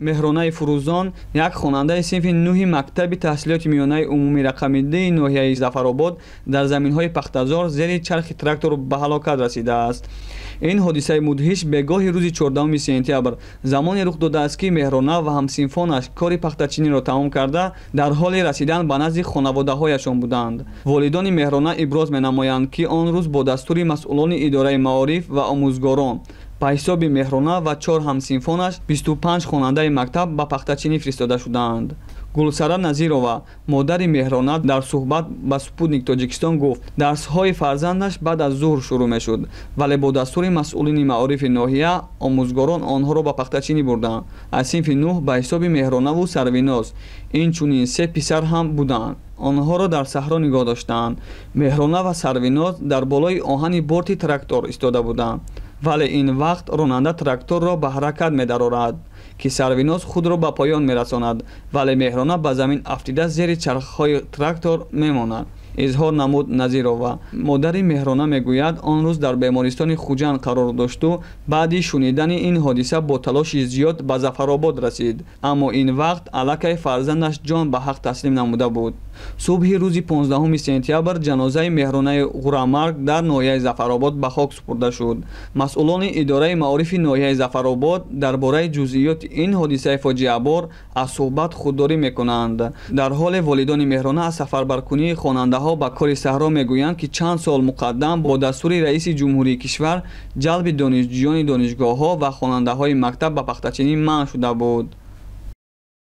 меҳронаи фурӯзон як хонандаи синфи 9 мактаби таҳсилоти миёнаи умумии рақами 2 ноҳияи Зафаробод дар заминҳои пахтазор зери чархи трактор ба ҳалокат расидааст. ин ҳодисаи мудҳиш бегоҳи рӯзи 14 сентябр замоне рух додааст ки Меҳрона ва ҳамсинфонаш кори пахтачиниро тамом карда дар ҳоли расидан ба назди хонаводаҳояшон буданд. волидони Меҳрона иброз менамоянд ки он рӯз бо дастури масъулони идораи маориф ва омӯзгорон ба ҳисоби Меҳрона ва 4 ҳамсинфонаш 25 хонандаи мактаб ба пахтачинӣ фиристода шуданд. Гулсара Назирова, модари Меҳрона, дар суҳбат ба Спутник Тоҷикистон гуфт, дарсҳои фарзандаш баъд аз зуҳр шурӯъ мешуд, вале бо дастури масъулини маорифи ноҳия омӯзгорон онҳоро ба пахтачинӣ бурданд. Аз синфи 9 ба ҳисоби Меҳронаву Сарвиноз инчунин 3 писар ҳам буданд. онҳоро дар саҳро нигоҳ доштанд. Меҳрона ва Сарвиноз дар болои оҳани борти трактор истода буданд, вале ин вақт ронанда тракторро ба ҳаракат медарорад ки Сарвиноз худро ба поён мерасонад, вале Меҳрона ба замин афтида зери чархҳои трактор мемонад. изҳор намуд Назирова. Модари Меҳрона мегӯяд, он рӯз дар бемористони Хуҷанд қарор дошту баъди шунидани ин ҳодиса бо талоши зиёд ба Зафаробод расид, аммо ин вақт аллакай фарзандаш ҷон ба ҳақ таслим намуда буд. субҳи рӯзи 15 сентябр ҷанозаи Меҳронаи Ғурамарг дар ноҳияи Зафаробод ба хок супурда шуд. масъулони идораи маорифи ноҳияи Зафаробод дар бораи ҷузъиёти ин ҳодисаи фоҷиабор аз суҳбат худдорӣ мекунанд. дар ҳоле волидони Меҳрона аз сафарбаркунии хонандаҳо ба кори саҳро мегӯянд ки чанд сол муқаддам бо дастури раиси ҷумҳурии кишвар ҷалби донишҷӯёни донишгоҳҳо ва хонандаҳои мактаб ба пахтачинӣ манъ шуда буд.